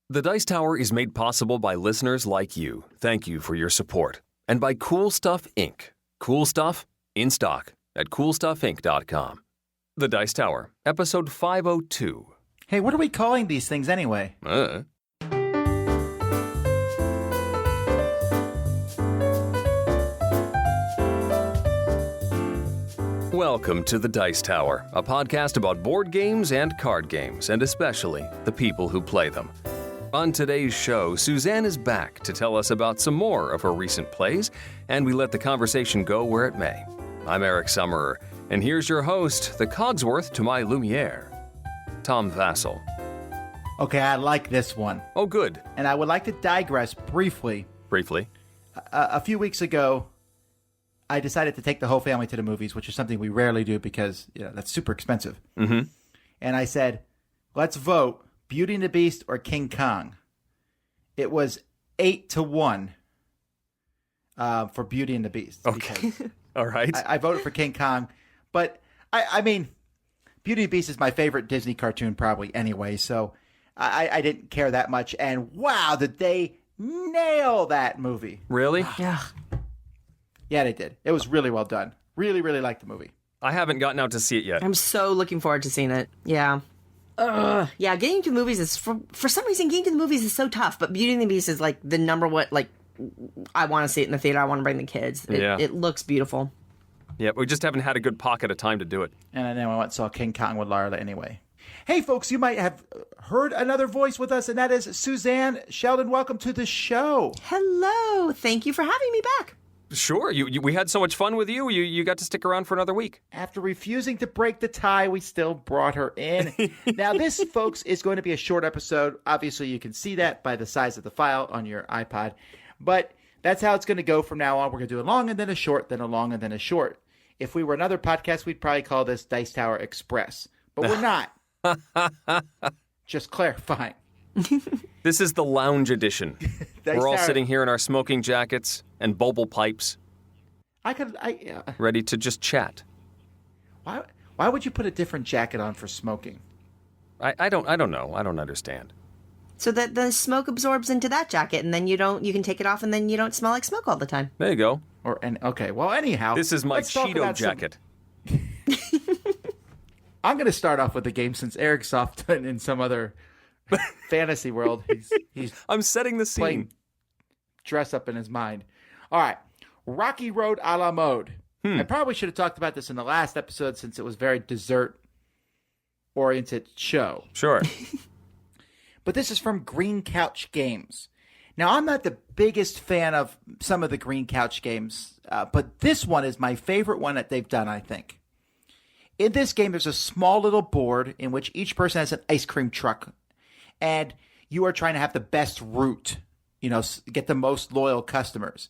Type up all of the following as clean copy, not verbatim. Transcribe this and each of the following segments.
The Dice Tower is made possible by listeners like you. Thank you for your support. And by Cool Stuff Inc. Cool Stuff, in stock at CoolStuffInc.com. The Dice Tower, episode 502. Hey, what are we calling these things anyway? Welcome to The Dice Tower, a podcast about board games and card games, and especially the people who play them. On today's show, Suzanne is back to tell us about some more of her recent plays, and we let the conversation go where it may. I'm Eric Summerer, and here's your host, the Cogsworth to my Lumiere, Tom Vassell. Okay, I like this one. Oh, good. And I would like to digress briefly. Briefly. A few weeks ago, I decided to take the whole family to the movies, which is something we rarely do because that's super expensive. Mm-hmm. And I said, let's vote Beauty and the Beast or King Kong. It was 8-1 for Beauty and the Beast. Okay. All right. I voted for King Kong. But, I mean, Beauty and the Beast is my favorite Disney cartoon probably anyway, so I didn't care that much. And wow, did they nail that movie. Really? Yeah. Yeah, they did. It was really well done. Really, really liked the movie. I haven't gotten out to see it yet. I'm so looking forward to seeing it. Yeah. Yeah, getting to movies is, for some reason, getting to the movies is so tough, but Beauty and the Beast is like the number one, like, I want to see it in the theater. I want to bring the kids. It looks beautiful. Yeah, we just haven't had a good pocket of time to do it. And then I went and saw King Kong with Larla anyway. Hey, folks, you might have heard another voice with us, and that is Suzanne Sheldon. Welcome to the show. Hello. Thank you for having me back. Sure, we had so much fun with you. You got to stick around for another week. After refusing to break the tie, we still brought her in. Now, this, folks, is going to be a short episode. Obviously, you can see that by the size of the file on your iPod. But that's how it's going to go from now on. We're going to do a long and then a short, then a long and then a short. If we were another podcast, we'd probably call this Dice Tower Express. But we're not. Just clarifying. This is the lounge edition. We're all sitting here in our smoking jackets and bubble pipes. Ready to just chat. Why would you put a different jacket on for smoking? I don't know. I don't understand. So that the smoke absorbs into that jacket, and then you can take it off, and then you don't smell like smoke all the time. There you go. Okay. Well, anyhow, this is my Cheeto jacket. I'm going to start off with the game since Eric's off in some other fantasy world. I'm setting the scene. Dress up in his mind. All right. Rocky Road a la mode. I probably should have talked about this in the last episode since it was a very dessert-oriented show. Sure. But this is from Green Couch Games. Now, I'm not the biggest fan of some of the Green Couch games, but this one is my favorite one that they've done, I think. In this game, there's a small little board in which each person has an ice cream truck, and you are trying to have the best route, get the most loyal customers.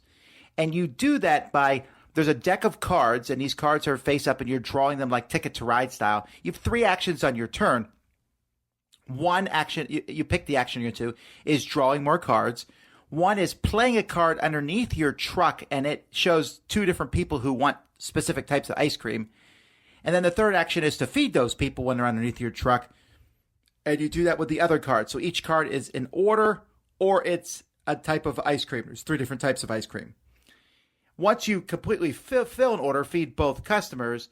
And you do that by, there's a deck of cards, and these cards are face up, and you're drawing them like Ticket to Ride style. You have 3 actions on your turn. One action, you pick the action you're going to, is drawing more cards. One is playing a card underneath your truck, and it shows 2 different people who want specific types of ice cream. And then the third action is to feed those people when they're underneath your truck. And you do that with the other card. So each card is in order, or it's a type of ice cream. There's 3 different types of ice cream. Once you completely fill an order, feed both customers,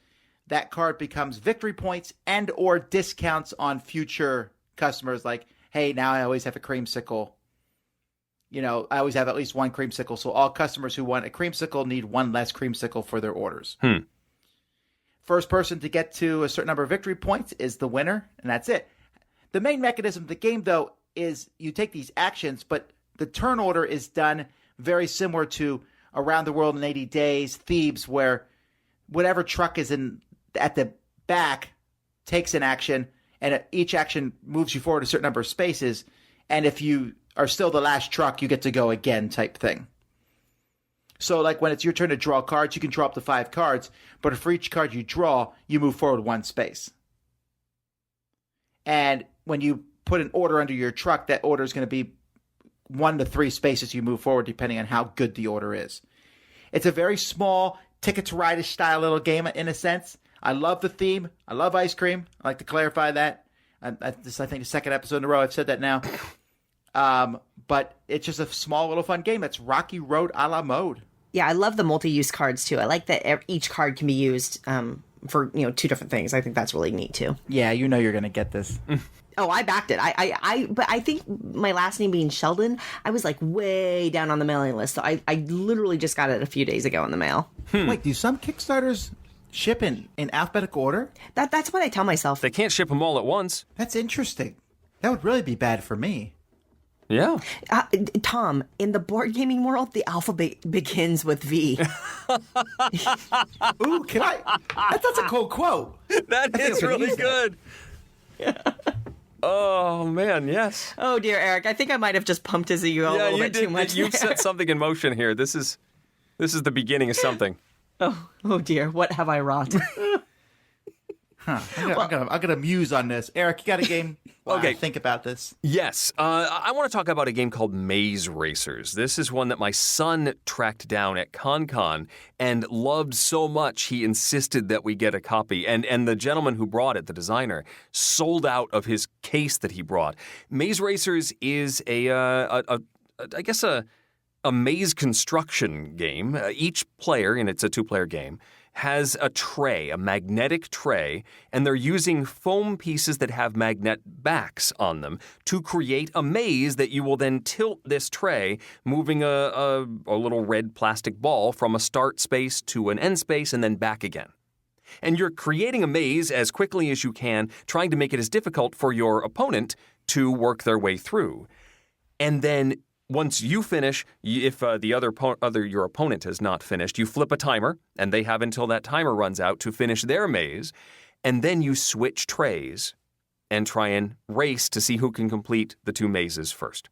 that card becomes victory points and or discounts on future customers. Like, hey, now I always have a creamsicle. I always have at least 1 creamsicle. So all customers who want a creamsicle need 1 less creamsicle for their orders. First person to get to a certain number of victory points is the winner, and that's it. The main mechanism of the game, though, is you take these actions, but the turn order is done very similar to Around the World in 80 Days, Thebes, where whatever truck is at the back takes an action, and each action moves you forward a certain number of spaces, and if you are still the last truck, you get to go again type thing. So like when it's your turn to draw cards, you can draw up to 5 cards, but for each card you draw, you move forward 1 space. And when you put an order under your truck, that order is going to be 1 to 3 spaces you move forward, depending on how good the order is. It's a very small Ticket to Ride-ish style little game in a sense. I love the theme. I love ice cream. I like to clarify that. This, I think, the second episode in a row I've said that now. But it's just a small little fun game. It's Rocky Road a la mode. Yeah, I love the multi-use cards too. I like that each card can be used for two different things. I think that's really neat too. Yeah, you know you're gonna get this. Oh, I backed it. But I think my last name being Sheldon, I was like way down on the mailing list. So I literally just got it a few days ago in the mail. Wait, do some Kickstarters ship in alphabetical order? That's what I tell myself. They can't ship them all at once. That's interesting. That would really be bad for me. Yeah. Tom, in the board gaming world, the alphabet begins with V. Ooh, can I? That's a cool quote. That is really good. Yeah. Oh, man, yes. Oh, dear, Eric. I think I might have just pumped his ego a little bit too much. You've set something in motion here. This is the beginning of something. Oh dear. What have I wrought? I'm gonna muse on this. Eric, you got a game? Okay. Think about this. Yes. I want to talk about a game called Maze Racers. This is one that my son tracked down at ConCon and loved so much he insisted that we get a copy. And the gentleman who brought it, the designer, sold out of his case that he brought. Maze Racers is a maze construction game. Each player, and it's a 2-player game, has a tray, a magnetic tray, and they're using foam pieces that have magnet backs on them to create a maze that you will then tilt this tray, moving a little red plastic ball from a start space to an end space and then back again. And you're creating a maze as quickly as you can, trying to make it as difficult for your opponent to work their way through. And then once you finish, if your opponent has not finished, you flip a timer, and they have until that timer runs out to finish their maze, and then you switch trays and try and race to see who can complete the 2 mazes first.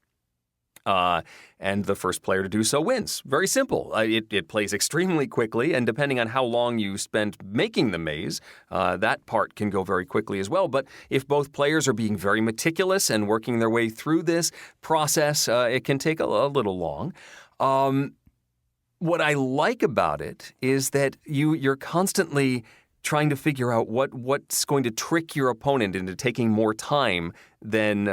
And the first player to do so wins. Very simple. It plays extremely quickly, and depending on how long you spend making the maze, that part can go very quickly as well. But if both players are being very meticulous and working their way through this process, it can take a little long. What I like about it is that you're constantly trying to figure out what's going to trick your opponent into taking more time than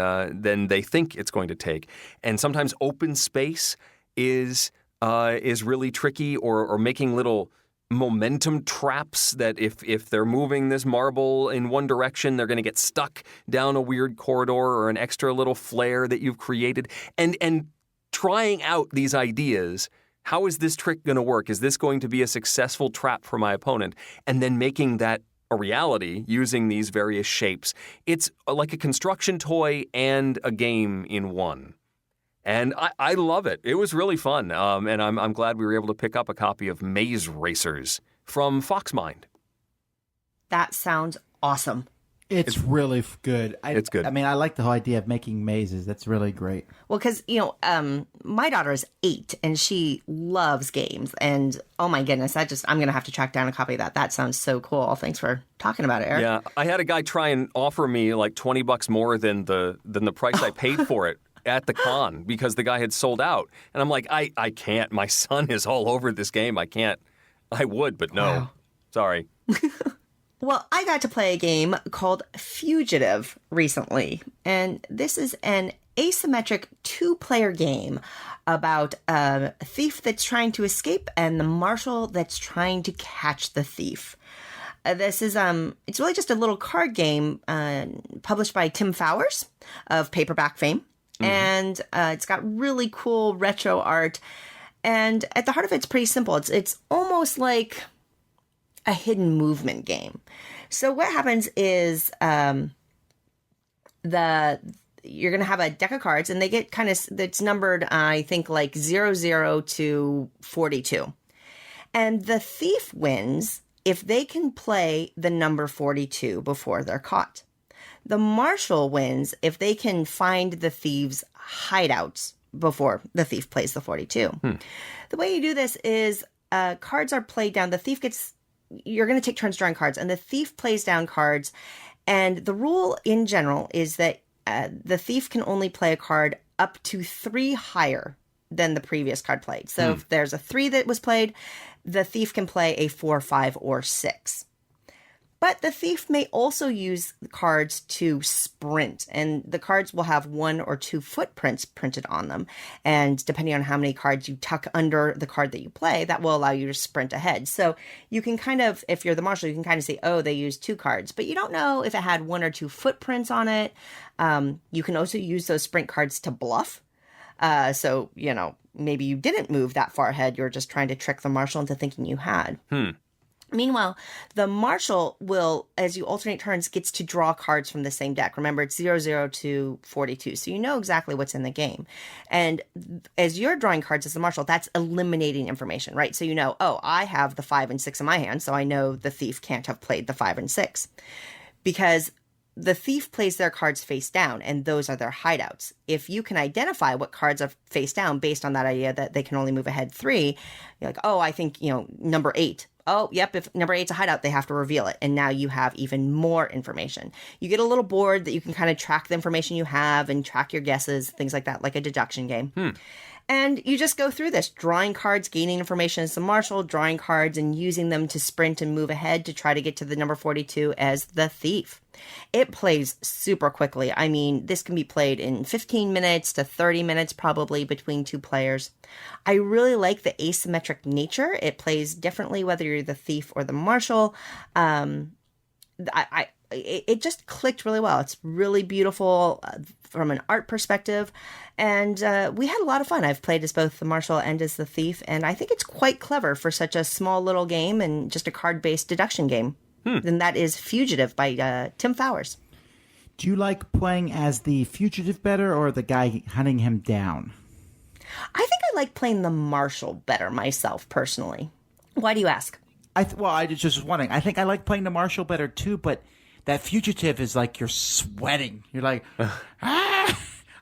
they think it's going to take. And sometimes open space is really tricky, or making little momentum traps that if they're moving this marble in one direction, they're going to get stuck down a weird corridor or an extra little flare that you've created. And trying out these ideas. How is this trick going to work? Is this going to be a successful trap for my opponent? And then making that a reality using these various shapes. It's like a construction toy and a game in one. And I love it. It was really fun. And I'm glad we were able to pick up a copy of Maze Racers from Foxmind. That sounds awesome. It's really good. It's good. I mean, I like the whole idea of making mazes. That's really great. Well, because, my daughter is 8 and she loves games. And oh my goodness, I'm going to have to track down a copy of that. That sounds so cool. Thanks for talking about it, Eric. Yeah, I had a guy try and offer me like $20 more than the price I paid for it at the con because the guy had sold out. And I'm like, I can't. My son is all over this game. I can't. I would, but no. Wow. Sorry. Well, I got to play a game called Fugitive recently, and this is an asymmetric 2-player game about a thief that's trying to escape and the marshal that's trying to catch the thief. This is it's really just a little card game published by Tim Fowers of Paperback fame, and it's got really cool retro art, and at the heart of it, it's pretty simple. It's almost like a hidden movement game. So what happens is you're going to have a deck of cards, and they get it's numbered, I think, like 00 to 42. And the thief wins if they can play the number 42 before they're caught. The marshal wins if they can find the thieves' hideouts before the thief plays the 42. The way you do this is cards are played down. You're going to take turns drawing cards, and the thief plays down cards. And the rule in general is that the thief can only play a card up to 3 higher than the previous card played. So if there's a 3 that was played, the thief can play a 4, 5, or 6. But the thief may also use the cards to sprint, and the cards will have 1 or 2 footprints printed on them. And depending on how many cards you tuck under the card that you play, that will allow you to sprint ahead. So you can kind of, if you're the marshal, you can kind of say, oh, they used 2 cards, but you don't know if it had 1 or 2 footprints on it. You can also use those sprint cards to bluff. So, maybe you didn't move that far ahead. You're just trying to trick the marshal into thinking you had. Meanwhile, the marshal will, as you alternate turns, gets to draw cards from the same deck. Remember, it's 0 to 42, so you know exactly what's in the game. And as you're drawing cards as the marshal, that's eliminating information, right? So you know, oh, I have the 5 and 6 in my hand, so I know the thief can't have played the 5 and 6. Because the thief plays their cards face down, and those are their hideouts. If you can identify what cards are face down based on that idea that they can only move ahead 3, you're like, oh, I think, number 8. Oh, yep, if number 8's a hideout, they have to reveal it. And now you have even more information. You get a little board that you can kind of track the information you have and track your guesses, things like that, like a deduction game. And you just go through this, drawing cards, gaining information as the marshal, drawing cards and using them to sprint and move ahead to try to get to the number 42 as the thief. It plays super quickly. I mean, this can be played in 15 minutes to 30 minutes probably between 2 players. I really like the asymmetric nature. It plays differently whether you're the thief or the marshal. It just clicked really well. It's really beautiful from an art perspective, and we had a lot of fun. I've played as both the marshal and as the thief, and I think it's quite clever for such a small little game and just a card-based deduction game. And that is Fugitive by Tim Fowers. Do you like playing as the fugitive better or the guy hunting him down? I think I like playing the marshal better myself, personally. Why do you ask? I just was wondering. I think I like playing the marshal better too, but that fugitive is like you're sweating. You're like, I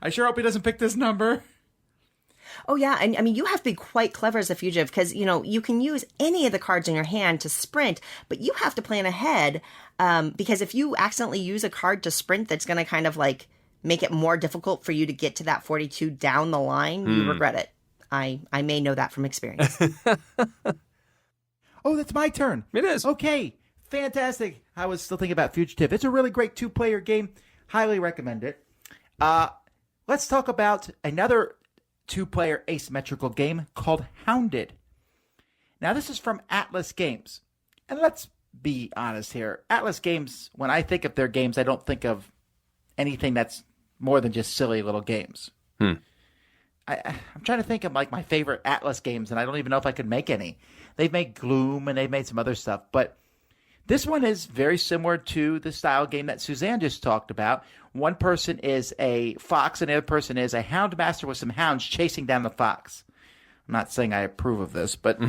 sure hope he doesn't pick this number. Oh, yeah. And I mean, you have to be quite clever as a fugitive because, you can use any of the cards in your hand to sprint, but you have to plan ahead because if you accidentally use a card to sprint that's going to kind of like make it more difficult for you to get to that 42 down the line, you regret it. I may know that from experience. Oh, that's my turn. It is. Okay. Fantastic. I was still thinking about Fugitive. It's a really great 2-player game. Highly recommend it. Let's talk about another 2-player asymmetrical game called Hounded. Now, this is from Atlas Games. And let's be honest here. Atlas Games, when I think of their games, I don't think of anything that's more than just silly little games. I'm trying to think of like my favorite Atlas games, and I don't even know if I could make any. They've made Gloom, and they've made some other stuff, but this one is very similar to the style game that Suzanne just talked about. One person is a fox, and the other person is a hound master with some hounds chasing down the fox. I'm not saying I approve of this, but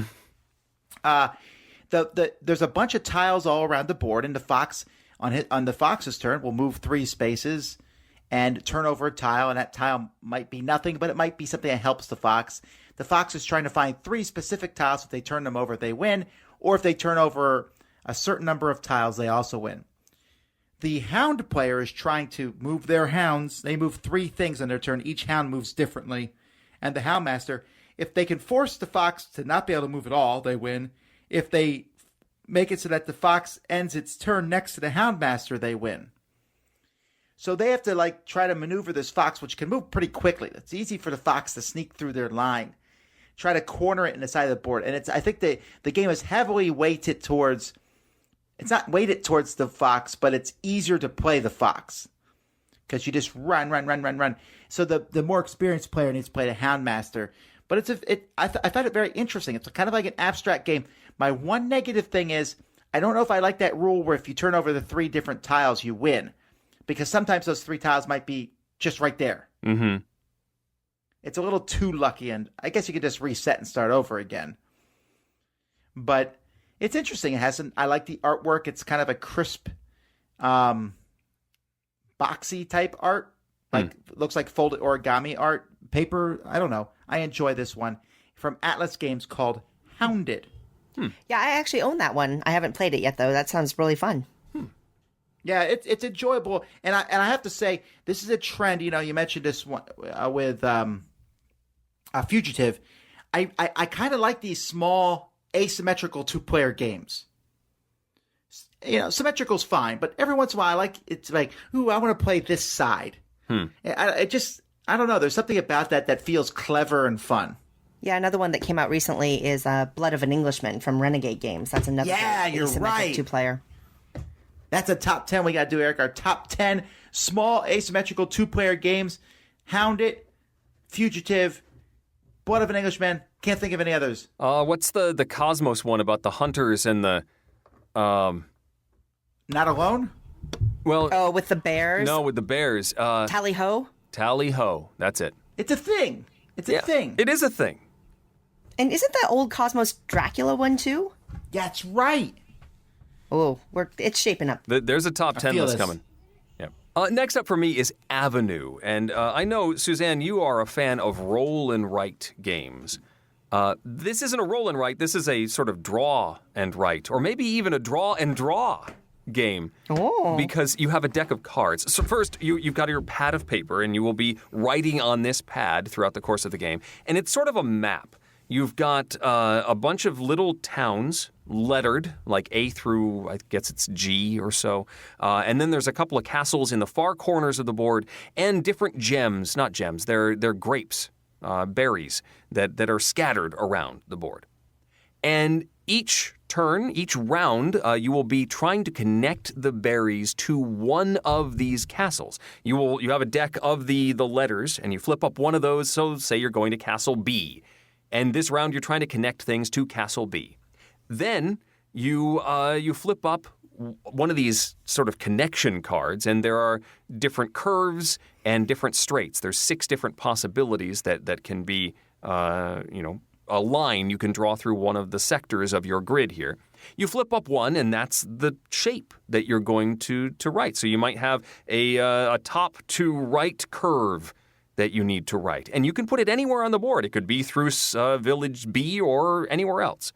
there's a bunch of tiles all around the board, and the fox on the fox's turn will move 3 spaces and turn over a tile, and that tile might be nothing, but it might be something that helps the fox. The fox is trying to find 3 specific tiles. If they turn them over, they win, or if they turn over a certain number of tiles, they also win. The hound player is trying to move their hounds. They move 3 things on their turn. Each hound moves differently. And the hound master, if they can force the fox to not be able to move at all, they win. If they make it so that the fox ends its turn next to the hound master, they win. So they have to try to maneuver this fox, which can move pretty quickly. It's easy for the fox to sneak through their line, try to corner it in the side of the board. And I think the game is heavily weighted towards. It's not weighted towards the fox, but it's easier to play the fox because you just run. So the more experienced player needs to play the hound master. But I found it very interesting. It's kind of like an abstract game. My one negative thing is I don't know if I like that rule where if you turn over the 3 different tiles, you win. Because sometimes those 3 tiles might be just right there. Mm-hmm. It's a little too lucky, and I guess you could just reset and start over again. But it's interesting. I like the artwork. It's kind of a crisp, boxy type art. Looks like folded origami art. Paper, I don't know. I enjoy this one from Atlas Games called Hounded. Yeah, I actually own that one. I haven't played it yet, though. That sounds really fun. Yeah, it's enjoyable, and I have to say this is a trend. You mentioned this one with Fugitive. I kind of like these small asymmetrical 2-player games. symmetrical's fine, but every once in a while, it's like, ooh, I want to play this side. I don't know. There's something about that feels clever and fun. Yeah, another one that came out recently is Blood of an Englishman from Renegade Games. That's another you're right. 2-player. That's a top 10 we got to do, Eric. Our top 10 small asymmetrical 2-player games. Hounded, Fugitive, Blood of an Englishman. Can't think of any others. What's the Cosmos one about the hunters and the... Not Alone? Well... Oh, with the bears? No, with the bears. Tally-ho? Tally-ho. That's it. It's a thing. It's a thing. It is a thing. And isn't that old Cosmos Dracula one, too? That's right. Oh, it's shaping up. There's a top 10 list coming. Yep. Next up for me is Avenue. And I know, Suzanne, you are a fan of roll and write games. This isn't a roll and write. This is a sort of draw and write, or maybe even a draw and draw game. Oh. Because you have a deck of cards. So first, you've got your pad of paper, and you will be writing on this pad throughout the course of the game. And it's sort of a map. You've got a bunch of little towns lettered, like A through, I guess it's G or so. And then there's a couple of castles in the far corners of the board, and different gems, not gems, they're grapes, berries that are scattered around the board. And each turn, each round, you will be trying to connect the berries to one of these castles. You have a deck of the letters, and you flip up one of those. So say you're going to Castle B. And this round, you're trying to connect things to Castle B. Then you flip up one of these sort of connection cards, and there are different curves and different straights. There's 6 different possibilities that can be, a line you can draw through one of the sectors of your grid here. You flip up one, and that's the shape that you're going to write. So you might have a top to right curve that you need to write. And you can put it anywhere on the board. It could be through Village B or anywhere else.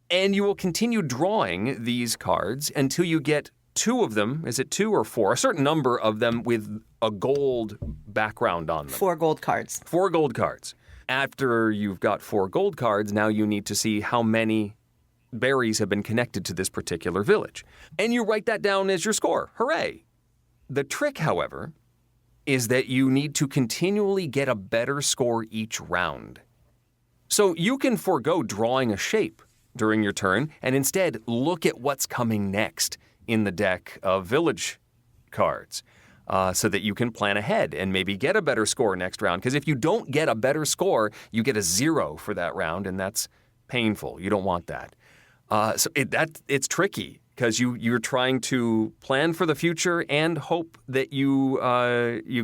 And you will continue drawing these cards until you get 2 of them. Is it 2 or 4? A certain number of them with a gold background on them. 4 gold cards. 4 gold cards. After you've got 4 gold cards, now you need to see how many berries have been connected to this particular village. And you write that down as your score. Hooray! The trick, however, is that you need to continually get a better score each round. So you can forego drawing a shape during your turn and instead look at what's coming next in the deck of village cards so that you can plan ahead and maybe get a better score next round. Because if you don't get a better score, you get a 0 for that round, and that's painful. You don't want that. It's tricky. Because you're trying to plan for the future and hope that you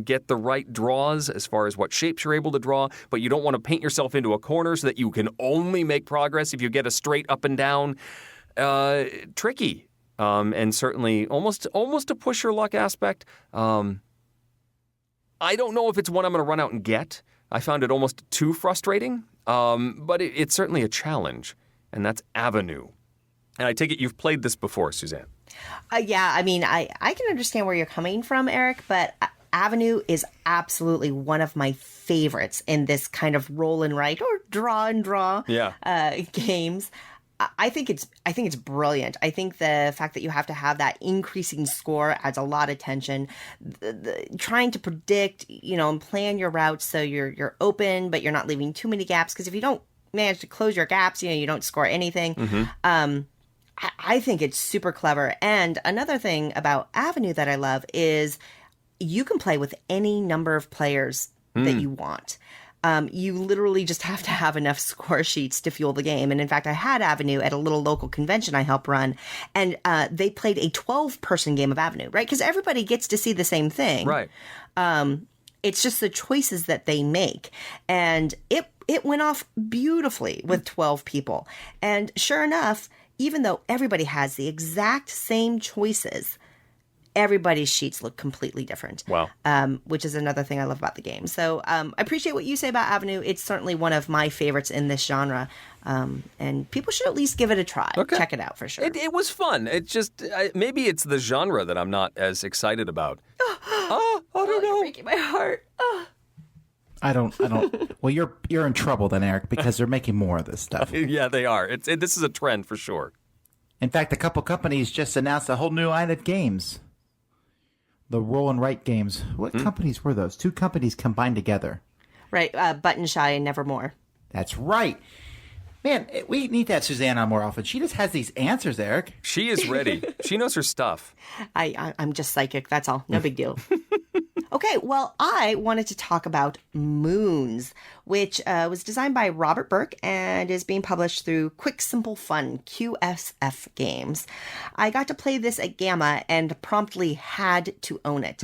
get the right draws as far as what shapes you're able to draw, but you don't want to paint yourself into a corner so that you can only make progress if you get a straight up and down. Tricky, and certainly almost a push your luck aspect. I don't know if it's one I'm going to run out and get. I found it almost too frustrating, but it's certainly a challenge, and that's Avenue. And I take it you've played this before, Suzanne. Yeah, I mean, I can understand where you're coming from, Eric, but Avenue is absolutely one of my favorites in this kind of roll and write or draw and draw games. I think it's brilliant. I think the fact that you have to have that increasing score adds a lot of tension. Trying to predict, and plan your routes so you're open, but you're not leaving too many gaps. Because if you don't manage to close your gaps, you don't score anything. Mm-hmm. I think it's super clever. And another thing about Avenue that I love is you can play with any number of players that you want. You literally just have to have enough score sheets to fuel the game. And in fact, I had Avenue at a little local convention I helped run, and they played a 12-person game of Avenue, right? Because everybody gets to see the same thing. Right. It's just the choices that they make. And it went off beautifully with 12 people. And sure enough, even though everybody has the exact same choices, everybody's sheets look completely different. Wow. Which is another thing I love about the game. So I appreciate what you say about Avenue. It's certainly one of my favorites in this genre. And people should at least give it a try. Okay. Check it out for sure. It was fun. It just, maybe it's the genre that I'm not as excited about. I don't know. You're breaking my heart. I don't. Well, you're in trouble then, Eric, because they're making more of this stuff. Yeah, they are. This is a trend for sure. In fact, a couple companies just announced a whole new line of games. The Roll and Write games. What companies were those? 2 companies combined together. Right, Button Shy and Nevermore. That's right. Man, we need to have Suzanne on more often. She just has these answers, Eric. She is ready. She knows her stuff. I'm just psychic. That's all. No big deal. Okay, well, I wanted to talk about Moons, which was designed by Robert Burke and is being published through Quick Simple Fun, QSF Games. I got to play this at Gamma and promptly had to own it.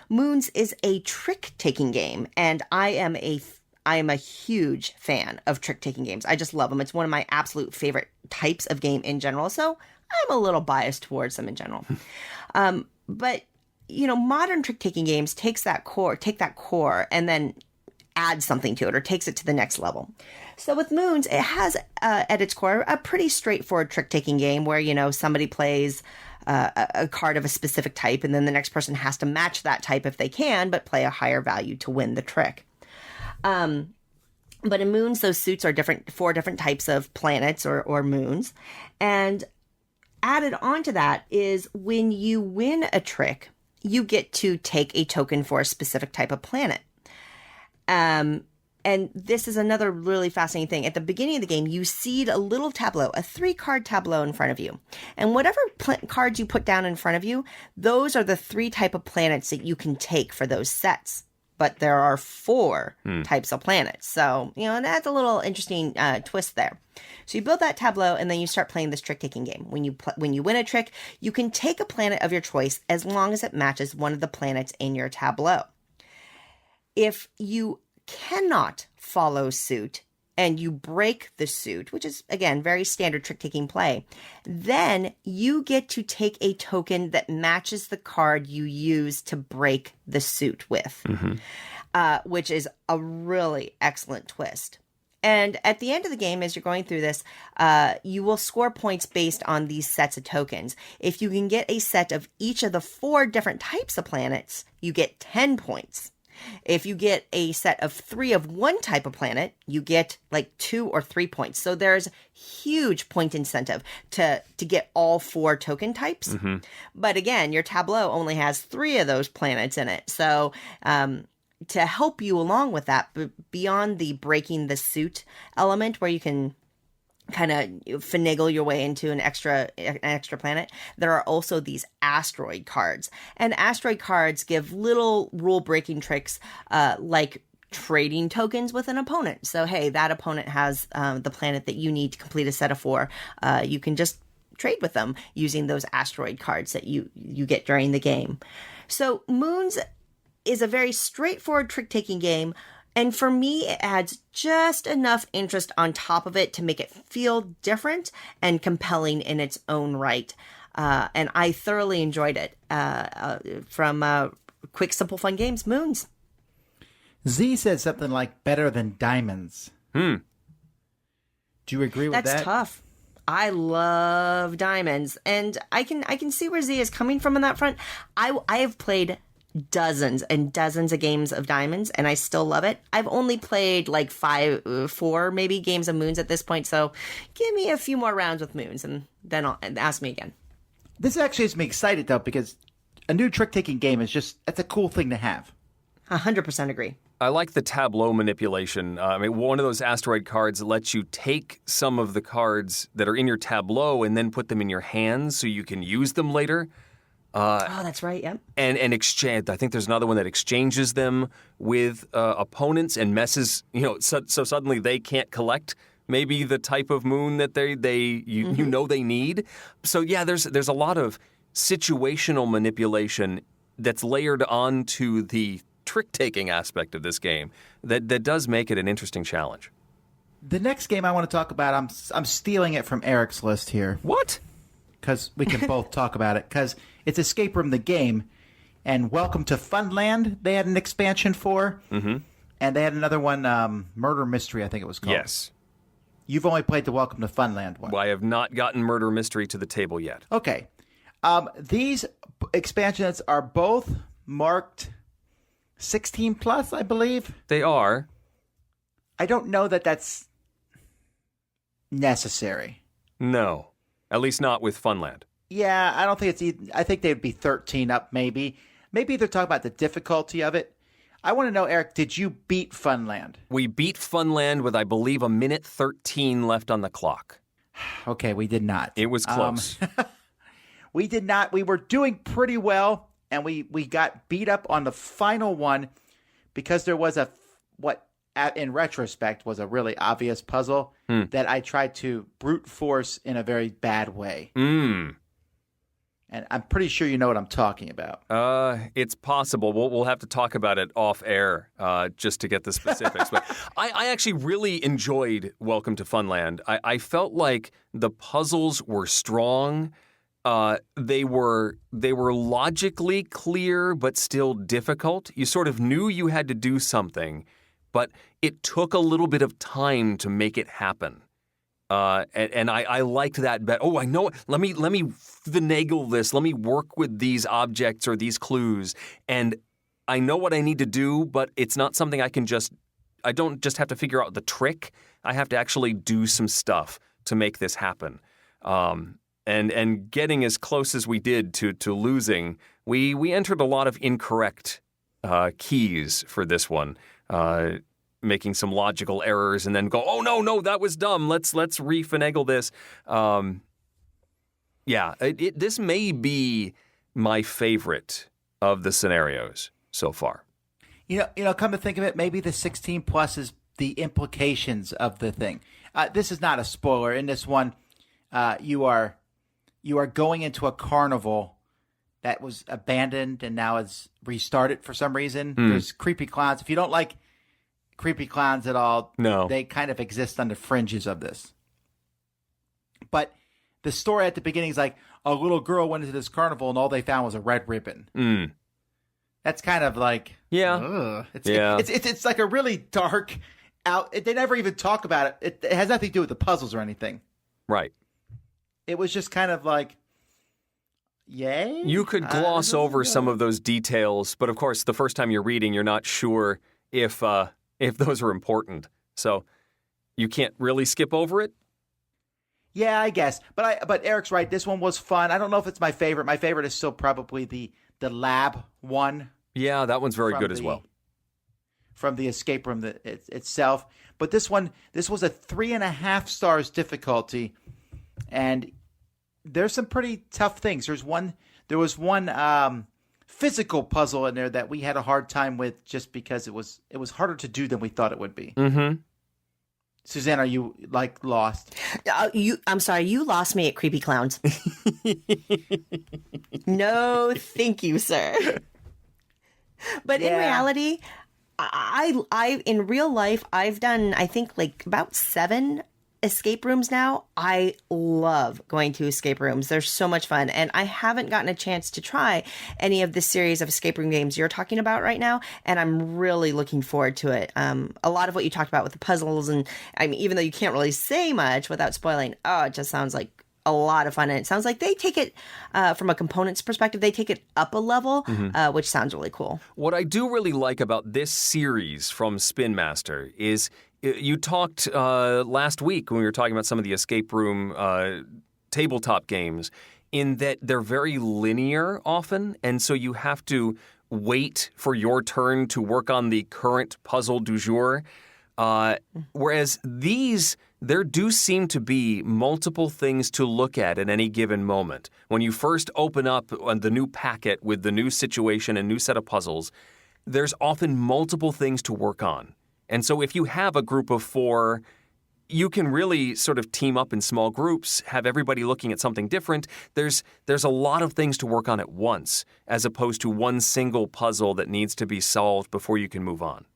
Moons is a trick-taking game, and I am a huge fan of trick-taking games. I just love them. It's one of my absolute favorite types of game in general, so I'm a little biased towards them in general. But modern trick-taking games take that core and then add something to it or takes it to the next level. So with Moons, it has at its core a pretty straightforward trick-taking game where, somebody plays a card of a specific type and then the next person has to match that type if they can, but play a higher value to win the trick. But in Moons, those suits are 4 different types of planets or moons. And added on to that is when you win a trick, you get to take a token for a specific type of planet. And this is another really fascinating thing. At the beginning of the game, you seed a little tableau, a 3-card tableau in front of you. And whatever cards you put down in front of you, those are the 3 type of planets that you can take for those sets. But there are 4 types of planets. So, that's a little interesting twist there. So you build that tableau and then you start playing this trick-taking game. When you win a trick, you can take a planet of your choice as long as it matches one of the planets in your tableau. If you cannot follow suit and you break the suit, which is, again, very standard trick-taking play, then you get to take a token that matches the card you use to break the suit with, which is a really excellent twist. And at the end of the game, as you're going through this, you will score points based on these sets of tokens. If you can get a set of each of the 4 different types of planets, you get 10 points. If you get a set of 3 of one type of planet, you get like 2 or 3 points. So there's huge point incentive to get all 4 token types. But again, your tableau only has 3 of those planets in it. So to help you along with that, beyond the breaking the suit element where you can kind of finagle your way into an extra planet, there are also these asteroid cards. And asteroid cards give little rule-breaking tricks like trading tokens with an opponent. So, hey, that opponent has the planet that you need to complete a set of 4. You can just trade with them using those asteroid cards that you get during the game. So Moons is a very straightforward trick-taking game. And for me, it adds just enough interest on top of it to make it feel different and compelling in its own right. And I thoroughly enjoyed it from Quick Simple Fun Games, Moons. Z said something like better than diamonds. Do you agree with that? That's tough. I love diamonds. And I can see where Z is coming from on that front. I have played dozens and dozens of games of diamonds and I still love it. I've only played like 4 maybe games of Moons at this point, so give me a few more rounds with Moons and then ask me again. This actually has me excited though, because a new trick-taking game that's a cool thing to have. 100% agree. I like the tableau manipulation. One of those asteroid cards lets you take some of the cards that are in your tableau and then put them in your hands so you can use them later. That's right, yep. And exchange. I think there's another one that exchanges them with opponents and messes. So suddenly they can't collect maybe the type of moon that they need. So yeah, there's a lot of situational manipulation that's layered onto the trick-taking aspect of this game that does make it an interesting challenge. The next game I want to talk about, I'm stealing it from Eric's list here. What? Because we can both talk about it. Because it's Escape Room the game, and Welcome to Funland they had an expansion for. And they had another one, Murder Mystery, I think it was called. Yes. You've only played the Welcome to Funland one. Well, I have not gotten Murder Mystery to the table yet. Okay. These expansions are both marked 16 plus, I believe. They are. I don't know that that's necessary. No. At least not with Funland. Yeah, I don't think I think they'd be 13 up, maybe. Maybe they're talking about the difficulty of it. I want to know, Eric, did you beat Funland? We beat Funland with, I believe, 1:13 left on the clock. Okay, we did not. It was close. We did not. We were doing pretty well, and we got beat up on the final one because there was what in retrospect was a really obvious puzzle that I tried to brute force in a very bad way. And I'm pretty sure you know what I'm talking about. It's possible. We'll have to talk about it off air just to get the specifics. But I actually really enjoyed Welcome to Funland. I felt like the puzzles were strong. They were logically clear, but still difficult. You sort of knew you had to do something, but it took a little bit of time to make it happen. And I liked that bet. Oh, I know. Let me finagle this. Let me work with these objects or these clues. And I know what I need to do, but it's not something I don't just have to figure out the trick. I have to actually do some stuff to make this happen. And getting as close as we did to losing, we entered a lot of incorrect keys for this one. Making some logical errors and then go, oh, no, that was dumb. Let's refinagle this. This may be my favorite of the scenarios so far. You know, come to think of it, maybe the 16 plus is the implications of the thing. This is not a spoiler. In this one, you are going into a carnival that was abandoned and now is restarted for some reason. There's creepy clowns. If you don't like creepy clowns at all, no, they kind of exist on the fringes of this. But the story at the beginning is like a little girl went into this carnival and all they found was a red ribbon. That's kind of like, it's like a really dark out. They never even talk about it. It has nothing to do with the puzzles or anything. Right. It was just kind of like, yay. You could gloss over some of those details, but of course, the first time you're reading, you're not sure if those are important. So you can't really skip over it? Yeah, I guess. But Eric's right. This one was fun. I don't know if it's my favorite. My favorite is still probably the lab one. Yeah, that one's very good as well. From the escape room itself. But this was a 3.5 stars difficulty. And there's some pretty tough things. There was one physical puzzle in there that we had a hard time with just because it was harder to do than we thought it would be. Mm-hmm. Suzanne, are you lost? I'm sorry, you lost me at creepy clowns. No, thank you, sir. But in reality, I in real life, I've done, I think, like about 7 escape rooms now. I love going to escape rooms. They're so much fun. And I haven't gotten a chance to try any of the series of escape room games you're talking about right now. And I'm really looking forward to it. A lot of what you talked about with the puzzles, and I mean, even though you can't really say much without spoiling, it just sounds like a lot of fun. And it sounds like they take it from a components perspective, they take it up a level, which sounds really cool. What I do really like about this series from Spin Master is you talked last week when we were talking about some of the escape room tabletop games in that they're very linear often, and so you have to wait for your turn to work on the current puzzle du jour. Whereas these, there do seem to be multiple things to look at any given moment. When you first open up the new packet with the new situation and new set of puzzles, there's often multiple things to work on. And so if you have a group of 4, you can really sort of team up in small groups, have everybody looking at something different. There's a lot of things to work on at once, as opposed to one single puzzle that needs to be solved before you can move on.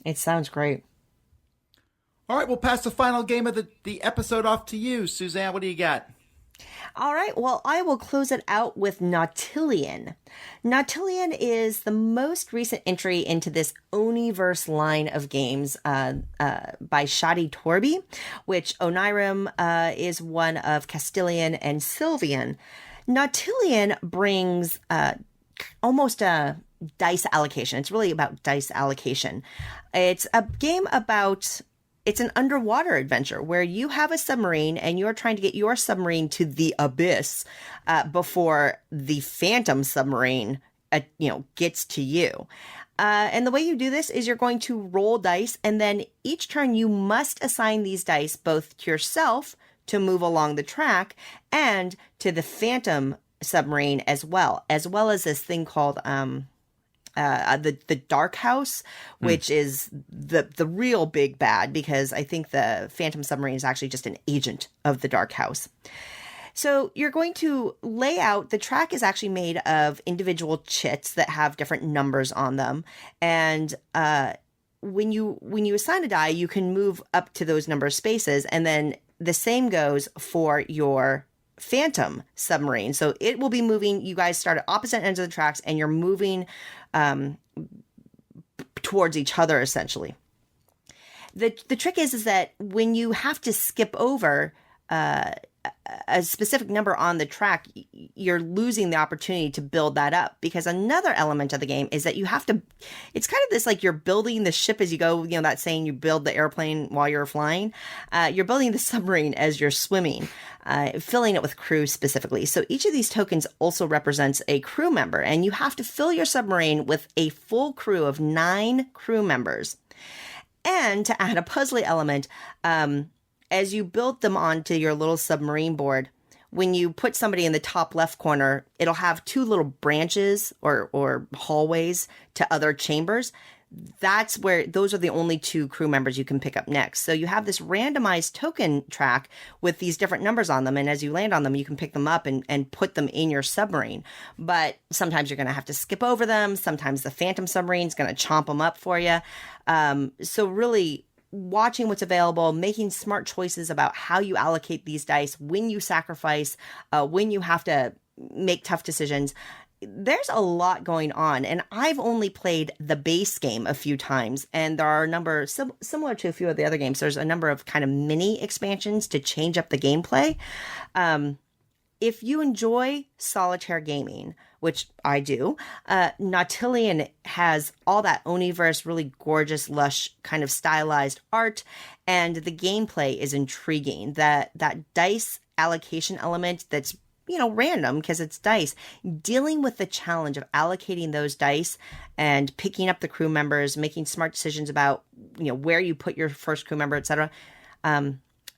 It sounds great. All right, we'll pass the final game of the episode off to you. Suzanne, what do you got? All right, well, I will close it out with Nautilion. Nautilion is the most recent entry into this Oniverse line of games by Shadi Torby, which Onirim is one of Castilian and Sylvian. Nautilion brings almost a dice allocation. It's really about dice allocation. It's a game about It's an underwater adventure where you have a submarine and you're trying to get your submarine to the abyss before the Phantom submarine, gets to you. And the way you do this is you're going to roll dice, and then each turn you must assign these dice both to yourself to move along the track and to the Phantom submarine as well as this thing called the Dark House, which is the real big bad, because I think the Phantom submarine is actually just an agent of the Dark House. So you're going to lay out, the track is actually made of individual chits that have different numbers on them. And when you assign a die, you can move up to those number of spaces. And then the same goes for your Phantom submarine. So it will be moving, you guys start at opposite ends of the tracks and you're moving towards each other, essentially. The trick is that when you have to skip over a specific number on the track, you're losing the opportunity to build that up, because another element of the game is that you have to, it's kind of this like you're building the ship as you go, that saying you build the airplane while you're flying. You're building the submarine as you're swimming, filling it with crew specifically. So each of these tokens also represents a crew member, and you have to fill your submarine with a full crew of 9 crew members. And to add a puzzly element, as you build them onto your little submarine board, when you put somebody in the top left corner, it'll have 2 little branches or hallways to other chambers. That's where, those are the only 2 crew members you can pick up next. So you have this randomized token track with these different numbers on them. And as you land on them, you can pick them up and put them in your submarine. But sometimes you're going to have to skip over them. Sometimes the Phantom submarine is going to chomp them up for you. So really, watching what's available, making smart choices about how you allocate these dice, when you sacrifice, when you have to make tough decisions. There's a lot going on, and I've only played the base game a few times, and there are a number, similar to a few of the other games, there's a number of kind of mini expansions to change up the gameplay. If you enjoy solitaire gaming, which I do, Nautilion has all that Oniverse, really gorgeous, lush, kind of stylized art, and the gameplay is intriguing. That dice allocation element that's, random because it's dice, dealing with the challenge of allocating those dice and picking up the crew members, making smart decisions about, where you put your first crew member, etc.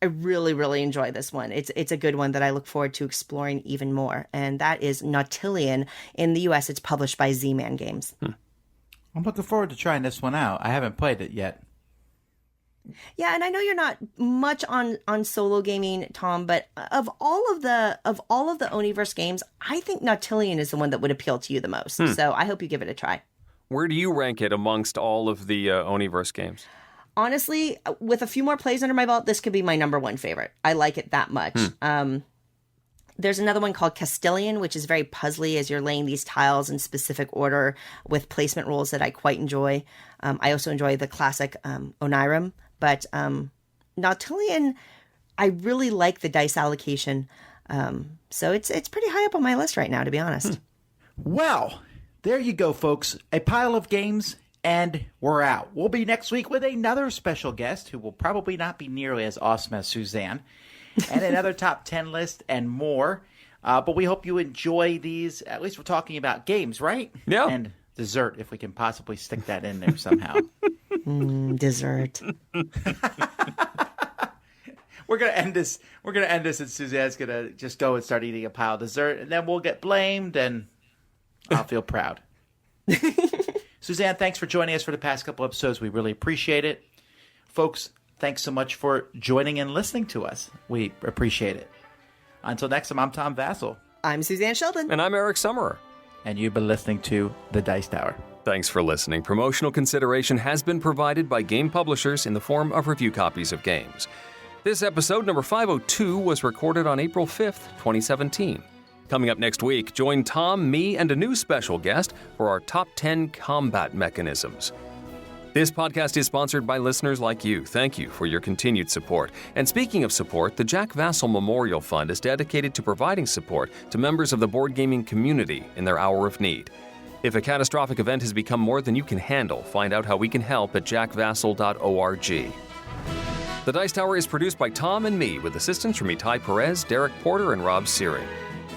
I really, really enjoy this one. It's a good one that I look forward to exploring even more. And that is Nautilion. In the US, it's published by Z-Man Games. I'm looking forward to trying this one out. I haven't played it yet. Yeah, and I know you're not much on solo gaming, Tom, but of all of the Oniverse games, I think Nautilion is the one that would appeal to you the most. So I hope you give it a try. Where do you rank it amongst all of the Oniverse games? Honestly, with a few more plays under my belt, this could be my number 1 favorite. I like it that much. There's another one called Castilian, which is very puzzly as you're laying these tiles in specific order with placement rules that I quite enjoy. I also enjoy the classic Onirim. But Nautilion, I really like the dice allocation. So it's pretty high up on my list right now, to be honest. Well, there you go, folks. A pile of games, and we're out. We'll be next week with another special guest who will probably not be nearly as awesome as Suzanne, and another top 10 list and more. But we hope you enjoy these. At least we're talking about games, right? Yeah. And dessert, if we can possibly stick that in there somehow. Dessert. We're gonna end this, and Suzanne's gonna just go and start eating a pile of dessert, and then we'll get blamed, and I'll feel proud. Suzanne, thanks for joining us for the past couple episodes. We really appreciate it. Folks, thanks so much for joining and listening to us. We appreciate it. Until next time, I'm Tom Vassell. I'm Suzanne Sheldon. And I'm Eric Summerer. And you've been listening to The Dice Tower. Thanks for listening. Promotional consideration has been provided by game publishers in the form of review copies of games. This episode, number 502, was recorded on April 5th, 2017. Coming up next week, join Tom, me, and a new special guest for our Top 10 Combat Mechanisms. This podcast is sponsored by listeners like you. Thank you for your continued support. And speaking of support, the Jack Vassell Memorial Fund is dedicated to providing support to members of the board gaming community in their hour of need. If a catastrophic event has become more than you can handle, find out how we can help at jackvassell.org. The Dice Tower is produced by Tom and me, with assistance from Itai Perez, Derek Porter, and Rob Searing.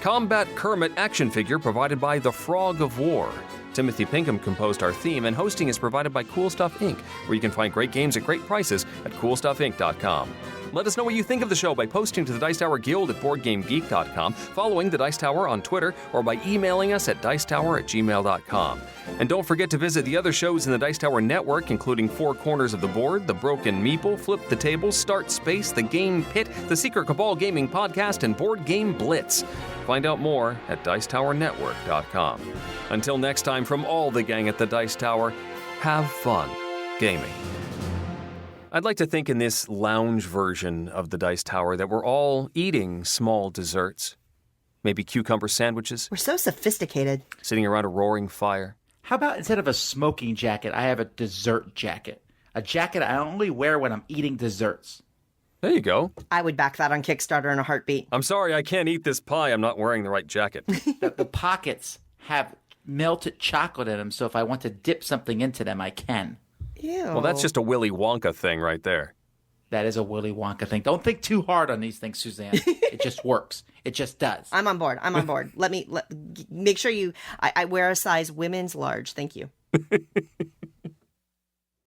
Combat Kermit action figure provided by The Frog of War. Timothy Pinkham composed our theme, and hosting is provided by Cool Stuff Inc., where you can find great games at great prices at coolstuffinc.com. Let us know what you think of the show by posting to the Dice Tower Guild at BoardGameGeek.com, following the Dice Tower on Twitter, or by emailing us at dicetower@gmail.com. And don't forget to visit the other shows in the Dice Tower network, including Four Corners of the Board, The Broken Meeple, Flip the Table, Start Space, The Game Pit, The Secret Cabal Gaming Podcast, and Board Game Blitz. Find out more at dicetowernetwork.com. Until next time, from all the gang at the Dice Tower, have fun gaming. I'd like to think in this lounge version of the Dice Tower that we're all eating small desserts. Maybe cucumber sandwiches. We're so sophisticated. Sitting around a roaring fire. How about instead of a smoking jacket, I have a dessert jacket? A jacket I only wear when I'm eating desserts. There you go. I would back that on Kickstarter in a heartbeat. I'm sorry, I can't eat this pie. I'm not wearing the right jacket. The pockets have melted chocolate in them, so if I want to dip something into them, I can. Ew. Well, that's just a Willy Wonka thing right there. That is a Willy Wonka thing. Don't think too hard on these things, Suzanne. It just works. It just does. I'm on board. Make sure I wear a size women's large. Thank you.